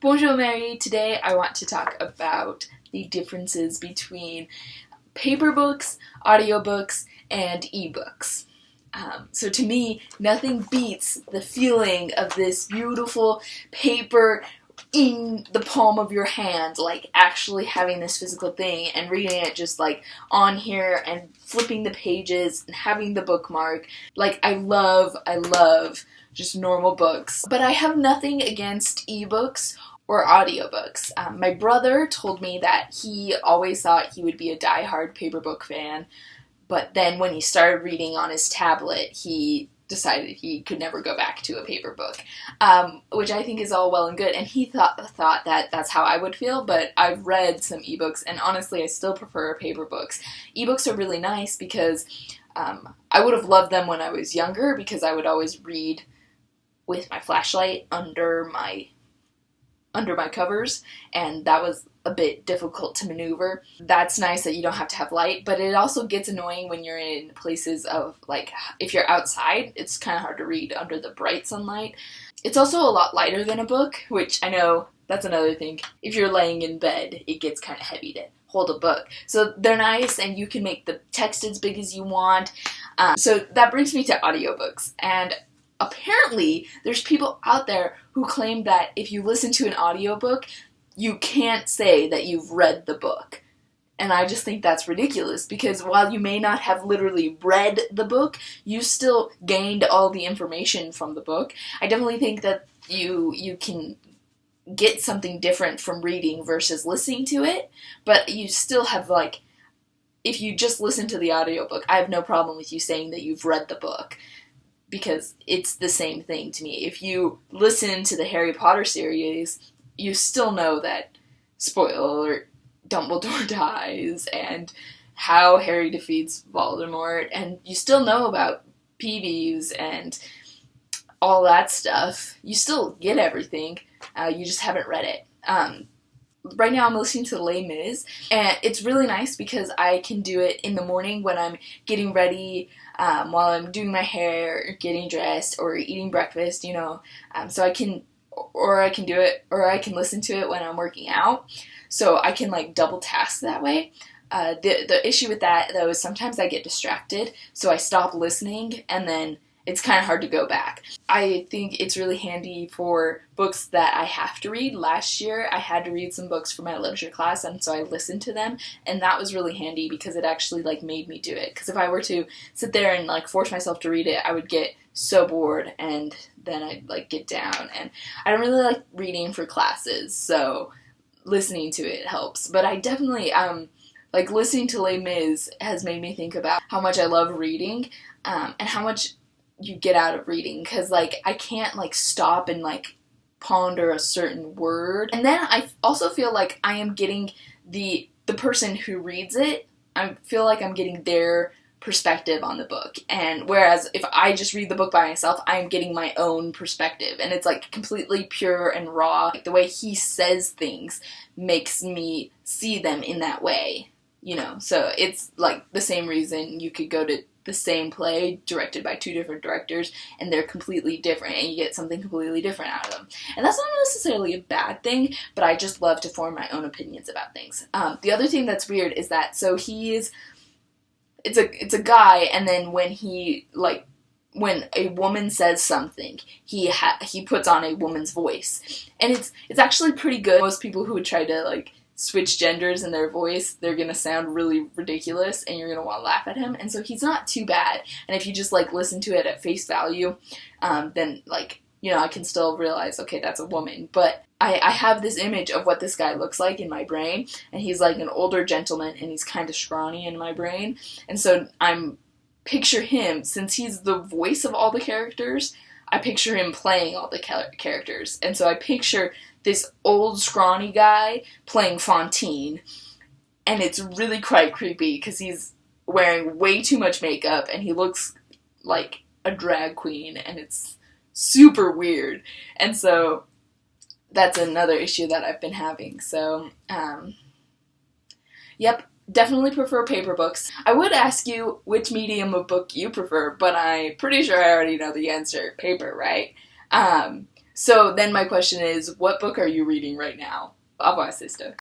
Bonjour Mary, today I want to talk about the differences between paper books, audiobooks, and ebooks. So to me, nothing beats the feeling of this beautiful paper in the palm of your hand, like actually having this physical thing and reading it just like on here and flipping the pages and having the bookmark. Like I love just normal books. But I have nothing against ebooks or audiobooks. My brother told me that he always thought he would be a die-hard paper book fan, but then when he started reading on his tablet, he decided he could never go back to a paper book, which I think is all well and good, and he thought that that's how I would feel, but I've read some ebooks, and honestly, I still prefer paper books. Ebooks are really nice because I would have loved them when I was younger, because I would always read with my flashlight under my covers, and that was a bit difficult to maneuver. That's nice that you don't have to have light, but it also gets annoying when you're in places of, like, if you're outside, it's kind of hard to read under the bright sunlight. It's also a lot lighter than a book, which I know that's another thing. If you're laying in bed, it gets kind of heavy to hold a book. So they're nice, and you can make the text as big as you want. So that brings me to audiobooks, and apparently there's people out there who claim that if you listen to an audiobook, you can't say that you've read the book. And I just think that's ridiculous, because while you may not have literally read the book, you still gained all the information from the book. I definitely think that you can get something different from reading versus listening to it, but you still have, like, if you just listen to the audiobook, I have no problem with you saying that you've read the book, because it's the same thing to me. If you listen to the Harry Potter series, you still know that, spoiler, Dumbledore dies, and how Harry defeats Voldemort, and you still know about Peeves and all that stuff. You still get everything, you just haven't read it. Right now I'm listening to Les Mis, and it's really nice because I can do it in the morning when I'm getting ready, while I'm doing my hair, or getting dressed, or eating breakfast, so I can do it, or I can listen to it when I'm working out, so I can, like, double task that way. The issue with that, though, is sometimes I get distracted, so I stop listening, and then it's kind of hard to go back. I think it's really handy for books that I have to read. Last year, I had to read some books for my literature class, and so I listened to them, and that was really handy because it actually, like, made me do it. Because if I were to sit there and, like, force myself to read it, I would get so bored, and then I'd, like, get down. And I don't really like reading for classes, so listening to it helps. But I definitely, like, listening to Les Mis has made me think about how much I love reading, and how much you get out of reading, because, like, I can't, like, stop and, like, ponder a certain word. And then I also feel like I am getting the person who reads it, I feel like I'm getting their perspective on the book, and whereas if I just read the book by myself, I'm getting my own perspective, and it's, like, completely pure and raw. Like, the way he says things makes me see them in that way, so it's, like, the same reason you could go to the same play directed by two different directors, and they're completely different, and you get something completely different out of them. And that's not necessarily a bad thing, but I just love to form my own opinions about things. The other thing that's weird is that, so it's a guy, and then when a woman says something, he puts on a woman's voice, and it's actually pretty good. Most people who would try to, like, switch genders in their voice, they're gonna sound really ridiculous, and you're gonna want to laugh at him, and so he's not too bad. And if you just, like, listen to it at face value, then, like, I can still realize, okay, that's a woman. But I have this image of what this guy looks like in my brain, and he's, like, an older gentleman, and he's kind of scrawny in my brain, and so picture him, since he's the voice of all the characters, I picture him playing all the characters, and so I picture this old scrawny guy playing Fantine, and it's really quite creepy because he's wearing way too much makeup, and he looks like a drag queen, and it's super weird, and so that's another issue that I've been having. So, yep, definitely prefer paper books. I would ask you which medium of book you prefer, but I'm pretty sure I already know the answer. Paper, right? So then my question is, what book are you reading right now? Au revoir, sister.